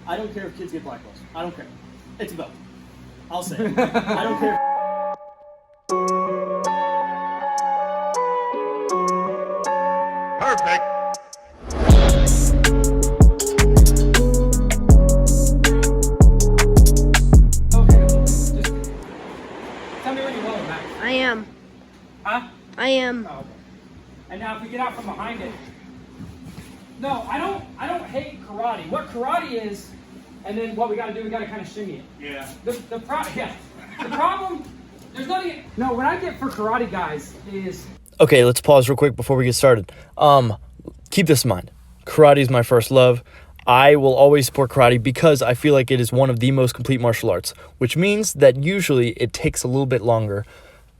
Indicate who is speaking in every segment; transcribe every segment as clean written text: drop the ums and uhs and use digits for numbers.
Speaker 1: I don't care if kids get black belts. I don't care. It's a belt. I'll say it. I don't care.
Speaker 2: Perfect.
Speaker 3: Okay, just tell me when you're willing, Max.
Speaker 4: I am.
Speaker 3: Huh?
Speaker 4: I am.
Speaker 3: Oh, okay. And now if we get out from behind it. No, I don't hate karate. What karate is, and then what we gotta do, we gotta kind of shimmy it.
Speaker 1: Yeah.
Speaker 3: The problem, there's nothing. No, what I get for karate guys is.
Speaker 5: Okay, let's pause real quick before we get started. Keep this in mind. Karate is my first love. I will always support karate because I feel like it is one of the most complete martial arts, which means that usually it takes a little bit longer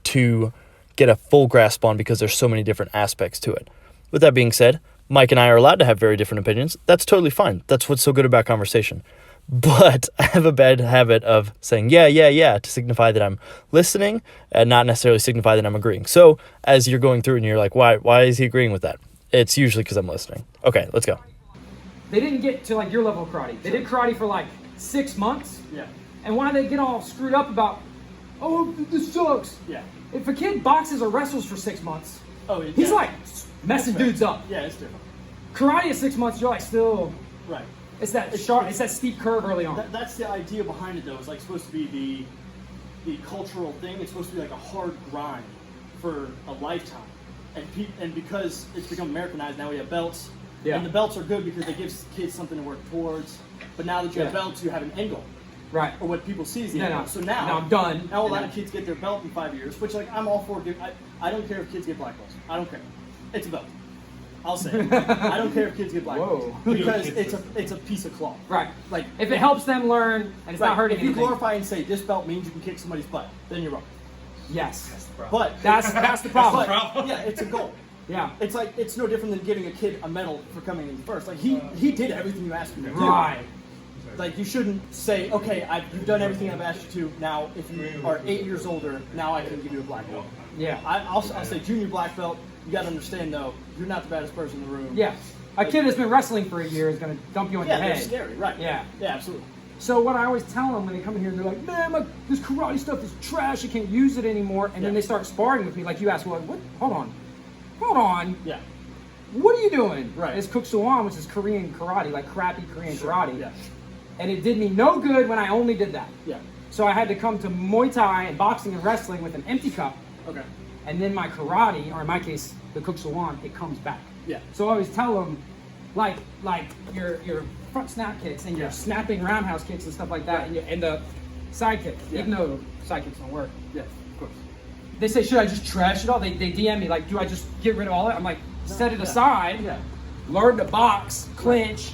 Speaker 5: to get a full grasp on because there's so many different aspects to it. With that being said, Mike and I are allowed to have very different opinions. That's totally fine. That's what's so good about conversation. But I have a bad habit of saying, yeah, to signify that I'm listening and not necessarily signify that I'm agreeing. So as you're going through and you're like, why is he agreeing with that? It's usually because I'm listening. Okay, let's go.
Speaker 3: They didn't get to like your level of karate. They did karate for like 6 months.
Speaker 1: Yeah.
Speaker 3: And why they get all screwed up about, oh, this sucks.
Speaker 1: Yeah.
Speaker 3: If a kid boxes or wrestles for 6 months, he's
Speaker 1: yeah.
Speaker 3: like messing dudes up.
Speaker 1: Yeah, it's different.
Speaker 3: Karate is 6 months, you're like still,
Speaker 1: Right.
Speaker 3: it's that sharp, it's that steep curve early on.
Speaker 1: That's the idea behind it, though. It's like supposed to be the cultural thing. It's supposed to be like a hard grind for a lifetime. And because it's become Americanized, now we have belts.
Speaker 3: Yeah.
Speaker 1: And the belts are good because they give kids something to work towards. But now that you have belts, you have an end goal.
Speaker 3: Right.
Speaker 1: Or what people see is the end goal. So now
Speaker 3: I'm done.
Speaker 1: Now a lot of kids get their belt in 5 years, which like I'm all for. I don't care if kids get black belts. I don't care. It's a belt. I'll say it. I don't care if kids get black belts because it's a piece of cloth.
Speaker 3: Right.
Speaker 1: Like
Speaker 3: if it helps them learn and it's not hurting
Speaker 1: If you
Speaker 3: anything.
Speaker 1: glorify and say this belt means you can kick somebody's butt, then you're wrong.
Speaker 3: Yes.
Speaker 1: But
Speaker 3: That's the problem.
Speaker 1: Yeah, it's a goal.
Speaker 3: Yeah.
Speaker 1: It's like it's no different than giving a kid a medal for coming in first. Like he did everything you asked him to do.
Speaker 3: Right.
Speaker 1: Like you shouldn't say, okay, you've done everything I've asked you to. Now, if you are 8 years older, now I can give you a black belt.
Speaker 3: Yeah.
Speaker 1: I'll say junior black belt. You got to understand though, you're not the baddest person in the room.
Speaker 3: Yeah. A kid that's been wrestling for a year is going to dump you on your
Speaker 1: Yeah,
Speaker 3: head.
Speaker 1: they're scary, right?
Speaker 3: Yeah.
Speaker 1: Yeah, absolutely.
Speaker 3: So what I always tell them when they come in here and they're like, man, this karate stuff is trash. I can't use it anymore. And then they start sparring with me. Like you ask, well, what? Hold on.
Speaker 1: Yeah.
Speaker 3: What are you doing?
Speaker 1: Right.
Speaker 3: It's Kuksuan, which is Korean karate, like crappy Korean karate.
Speaker 1: Yeah.
Speaker 3: And it did me no good when I only did that.
Speaker 1: Yeah.
Speaker 3: So I had to come to Muay Thai and boxing and wrestling with an empty cup.
Speaker 1: Okay.
Speaker 3: And then my karate, or in my case, the Kuksuan, it comes back.
Speaker 1: Yeah.
Speaker 3: So I always tell them, like your front snap kicks and your snapping roundhouse kicks and stuff like that, and the side kicks, even though side kicks don't work.
Speaker 1: Yeah, of course.
Speaker 3: They say, should I just trash it all? They DM me, like, do I just get rid of all that? I'm like, set it aside, learn to box, clinch,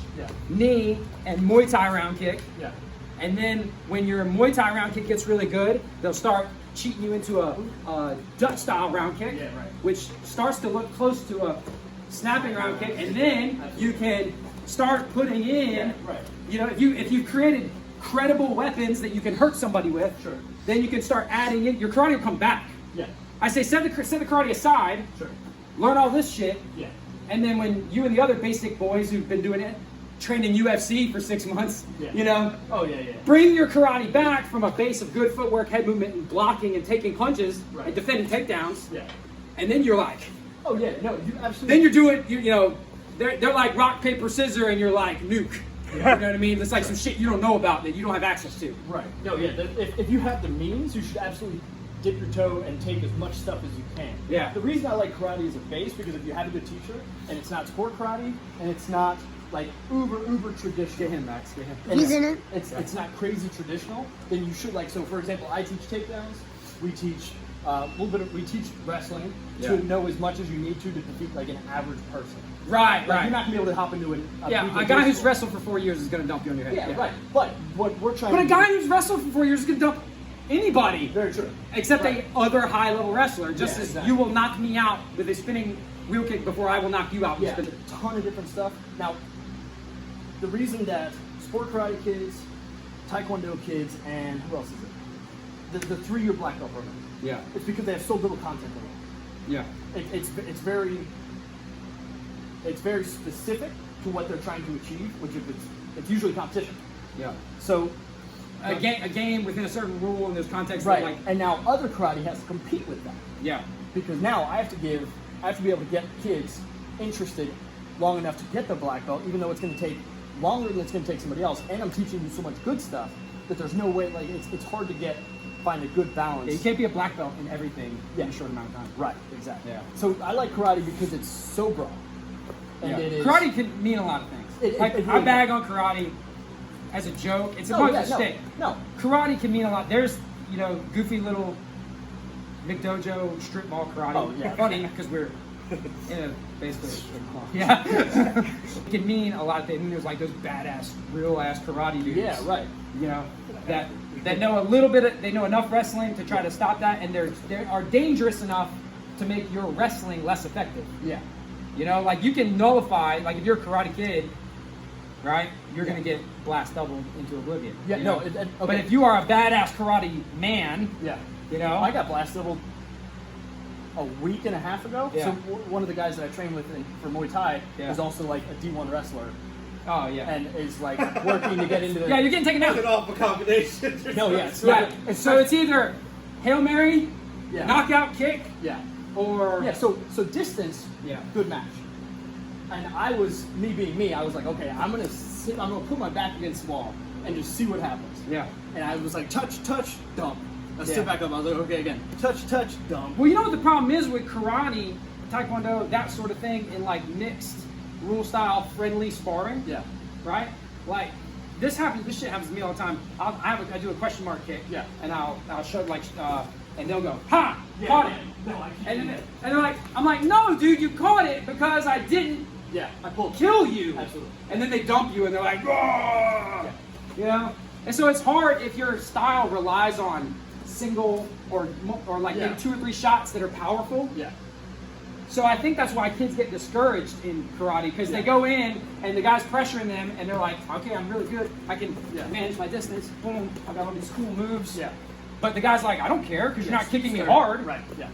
Speaker 3: knee, and Muay Thai round kick.
Speaker 1: Yeah.
Speaker 3: And then when your Muay Thai round kick gets really good, they'll start cheating you into a Dutch style round kick, which starts to look close to a snapping round kick, and then you can start putting in, you know, if you've created credible weapons that you can hurt somebody with, then you can start adding in, your karate will come back.
Speaker 1: Yeah.
Speaker 3: I say set the karate aside, learn all this shit, and then when you and the other basic boys who've been doing it, trained in UFC for 6 months, you know, bring your karate back from a base of good footwork, head movement, and blocking and taking punches and defending takedowns, and then you're like,
Speaker 1: oh yeah, no, you absolutely.
Speaker 3: then you're doing, you know, they're like rock, paper, scissors, and you're like nuke. You know what I mean? It's like some shit you don't know about that you don't have access to.
Speaker 1: Right. No, yeah. If you have the means, you should absolutely dip your toe and take as much stuff as you can.
Speaker 3: Yeah.
Speaker 1: The reason I like karate as a base because if you have a good teacher and it's not sport karate and it's not like uber traditional.
Speaker 3: Get him, Max. Get him.
Speaker 1: and
Speaker 4: He's in it.
Speaker 1: It's not crazy traditional. Then you should like. So for example, I teach takedowns. We teach a little bit. We teach wrestling to know as much as you need to defeat like an average person.
Speaker 3: Right.
Speaker 1: You're not gonna be able to hop into
Speaker 3: A guy who's wrestled for 4 years is gonna dump you on your head.
Speaker 1: Yeah, right. But what we're trying.
Speaker 3: But
Speaker 1: to
Speaker 3: a guy who's wrestled for 4 years is gonna dump anybody.
Speaker 1: Very true.
Speaker 3: Except a other high level wrestler. Just as
Speaker 1: exactly.
Speaker 3: you will knock me out with a spinning wheel kick before I will knock you out with
Speaker 1: Yeah,
Speaker 3: a spinning.
Speaker 1: a ton of different stuff. Now, the reason that sport karate kids, taekwondo kids, and who else is it? The 3-year black belt program.
Speaker 3: Yeah.
Speaker 1: It's because they have so little content on it.
Speaker 3: Yeah.
Speaker 1: It's very specific to what they're trying to achieve, which is it's usually competition.
Speaker 3: Yeah.
Speaker 1: So
Speaker 3: A game within a certain rule and there's context.
Speaker 1: right,
Speaker 3: Like,
Speaker 1: and now other karate has to compete with that.
Speaker 3: yeah.
Speaker 1: Because now I have to be able to get kids interested long enough to get the black belt, even though it's going to take longer than it's going to take somebody else. And I'm teaching you so much good stuff that there's no way, like, it's hard to find a good balance.
Speaker 3: Yeah, you can't be a black belt in everything in a short amount of time.
Speaker 1: Right, exactly.
Speaker 3: Yeah.
Speaker 1: So I like karate because it's so broad. And it is,
Speaker 3: karate can mean a lot of things.
Speaker 1: It really
Speaker 3: I bag on karate as a joke. It's supposed to stick.
Speaker 1: No.
Speaker 3: Karate can mean a lot. There's, goofy little McDojo strip ball karate.
Speaker 1: Oh, yeah.
Speaker 3: Funny because we're basically a strip ball. Yeah. It can mean a lot of things. I mean, there's like those badass, real ass karate dudes.
Speaker 1: Yeah, right.
Speaker 3: That know a little bit. They know enough wrestling to try to stop that, and they are dangerous enough to make your wrestling less effective.
Speaker 1: Yeah.
Speaker 3: Like you can nullify, like if you're a karate kid, right, you're going to get blast doubled into oblivion.
Speaker 1: Yeah, no.
Speaker 3: Okay.
Speaker 1: But
Speaker 3: But if you are a badass karate man,
Speaker 1: yeah.
Speaker 3: I
Speaker 1: I got blast doubled a week and a half ago.
Speaker 3: Yeah.
Speaker 1: So one of the guys that I trained with for Muay Thai is also like a D1 wrestler.
Speaker 3: Oh, yeah.
Speaker 1: And is like working to get into the...
Speaker 3: Yeah, you're getting taken out.
Speaker 2: An awful combination.
Speaker 1: No, yeah.
Speaker 3: So it's either Hail Mary,
Speaker 1: Yeah.
Speaker 3: knockout kick,
Speaker 1: Yeah.
Speaker 3: or...
Speaker 1: Yeah, so distance,
Speaker 3: Yeah.
Speaker 1: good match. And me being me, I was like, okay, I'm gonna put my back against the wall and just see what happens.
Speaker 3: Yeah.
Speaker 1: And I was like, touch, dump. I
Speaker 3: Yeah.
Speaker 1: stood back up, I was like, okay, again. Touch, dump.
Speaker 3: Well, you know what the problem is with karate, taekwondo, that sort of thing, in like mixed rule style friendly sparring?
Speaker 1: Yeah.
Speaker 3: Right? Like, this shit happens to me all the time. I do a question mark kick.
Speaker 1: Yeah.
Speaker 3: And I'll show and they'll go, ha!
Speaker 1: Yeah,
Speaker 3: Caught
Speaker 1: yeah.
Speaker 3: it!
Speaker 1: No, I can't.
Speaker 3: And they're like, I'm like, no, dude, you caught it because I didn't
Speaker 1: Yeah, I pulled.
Speaker 3: kill you.
Speaker 1: Absolutely.
Speaker 3: And then they dump you and they're like,
Speaker 1: Yeah.
Speaker 3: And so it's hard if your style relies on single or like maybe 2 or 3 shots that are powerful.
Speaker 1: Yeah.
Speaker 3: So I think that's why kids get discouraged in karate, because they go in and the guy's pressuring them and they're like, okay, I'm really good. I can manage my distance. Boom, I got all these cool moves.
Speaker 1: Yeah.
Speaker 3: But the guy's like, I don't care because you're not kicking me hard.
Speaker 1: Right. Yeah.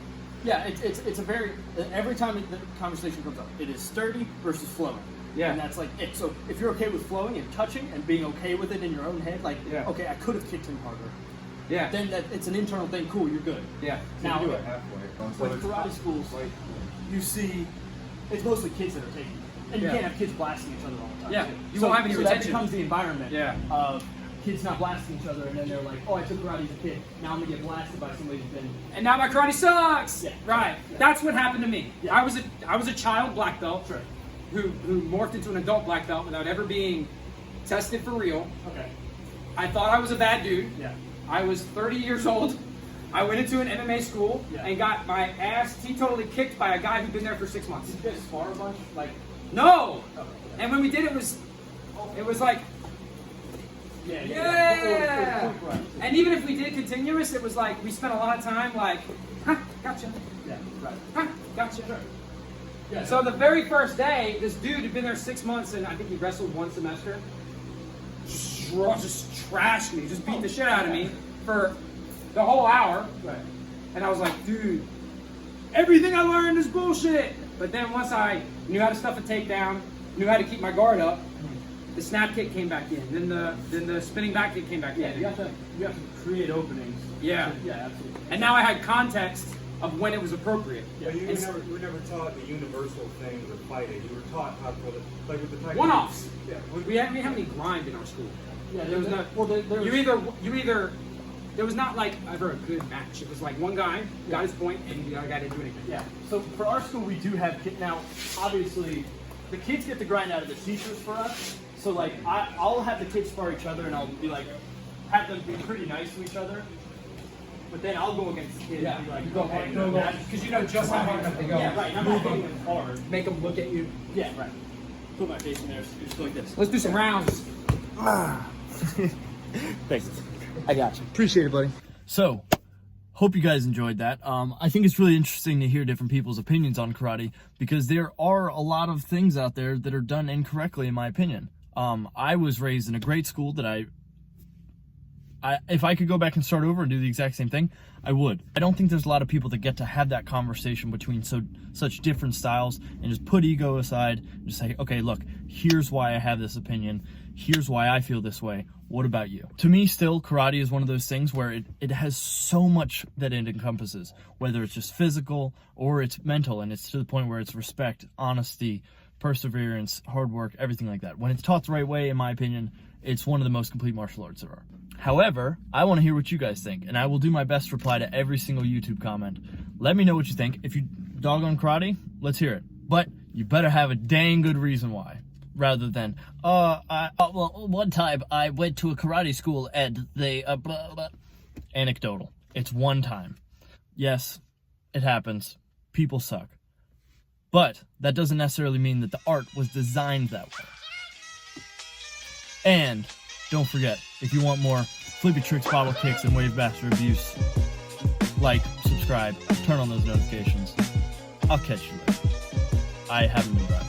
Speaker 1: Yeah. It's a very every time the conversation comes up, it is sturdy versus flowing.
Speaker 3: Yeah.
Speaker 1: And that's like it. So if you're okay with flowing and touching and being okay with it in your own head, like okay, I could have kicked him harder.
Speaker 3: Yeah.
Speaker 1: Then it's an internal thing. Cool, you're good.
Speaker 3: Yeah.
Speaker 1: Now
Speaker 2: do it halfway.
Speaker 1: with karate schools, you see, it's mostly kids that are taking it. And you can't have kids blasting each other all the time.
Speaker 3: Yeah,
Speaker 1: too.
Speaker 3: you won't have any
Speaker 1: so
Speaker 3: retention.
Speaker 1: that becomes the environment
Speaker 3: Yeah.
Speaker 1: of kids not blasting each other, and then they're like, oh, I took karate as a kid. Now I'm going to get blasted by somebody who's been...
Speaker 3: And now my karate sucks.
Speaker 1: Yeah.
Speaker 3: Right.
Speaker 1: Yeah.
Speaker 3: That's what happened to me.
Speaker 1: Yeah.
Speaker 3: I was a child black belt
Speaker 1: Sure.
Speaker 3: who morphed into an adult black belt without ever being tested for real.
Speaker 1: Okay.
Speaker 3: I thought I was a bad dude.
Speaker 1: Yeah.
Speaker 3: I was 30 years old. I went into an MMA school and got my ass teetotally kicked by a guy who'd been there for 6 months.
Speaker 1: Did you guys spar a bunch? Like...
Speaker 3: No!
Speaker 1: Okay.
Speaker 3: And when we did it was like, yeah! And even if we did continuous, it was like, we spent a lot of time like, gotcha.
Speaker 1: Yeah, right.
Speaker 3: Gotcha.
Speaker 1: Sure. Yeah.
Speaker 3: So the very first day, this dude had been there 6 months and I think he wrestled 1 semester. Just trashed me, just beat the shit out of me for the whole hour.
Speaker 1: Right.
Speaker 3: And I was like, dude, everything I learned is bullshit. But then once I knew how to stuff a takedown, knew how to keep my guard up, the snap kick came back in. Then the spinning back kick came back in.
Speaker 1: You have to create openings.
Speaker 3: Yeah.
Speaker 1: Yeah, absolutely.
Speaker 3: And now I had context of when it was appropriate.
Speaker 2: But you were never taught the universal things of fighting. You were taught how to, like with the taekwondo.
Speaker 3: One-offs.
Speaker 2: Yeah.
Speaker 3: We didn't have any grind in our school.
Speaker 1: Yeah,
Speaker 3: There was no.
Speaker 1: Well, there
Speaker 3: You either. There was not like ever a good match. It was like one guy got his point and the other guy didn't do anything.
Speaker 1: Yeah. So for our school, we do have now. Obviously, the kids get the grind out of the teachers for us. So like, I'll have the kids spar each other, and I'll be like, have them be pretty nice to each other. But then I'll go against the kids and be like,
Speaker 3: You go hard, because you know just how hard they go.
Speaker 1: Yeah, right. I'm not hitting them hard.
Speaker 3: Make them look at you.
Speaker 1: Yeah, right. Put my face in there, just go like this.
Speaker 3: Let's do some rounds.
Speaker 5: Thanks. I got you. Appreciate it, buddy. So, hope you guys enjoyed that. I think it's really interesting to hear different people's opinions on karate because there are a lot of things out there that are done incorrectly, in my opinion. I was raised in a great school that if I could go back and start over and do the exact same thing, I would. I don't think there's a lot of people that get to have that conversation between such different styles and just put ego aside and just say, okay, look, here's why I have this opinion. Here's why I feel this way. What about you? To me, still, karate is one of those things where it has so much that it encompasses, whether it's just physical or it's mental, and it's to the point where it's respect, honesty, perseverance, hard work, everything like that. When it's taught the right way, in my opinion, it's one of the most complete martial arts there are. However, I want to hear what you guys think, and I will do my best to reply to every single YouTube comment. Let me know what you think. If you dog on karate, let's hear it. But you better have a dang good reason why, rather than, well, one time I went to a karate school and they, blah, blah. Anecdotal. It's one time. Yes, it happens. People suck. But that doesn't necessarily mean that the art was designed that way. And don't forget, if you want more flippy tricks, bottle kicks, and wave bastard abuse, like, subscribe, turn on those notifications. I'll catch you later. I haven't been driving.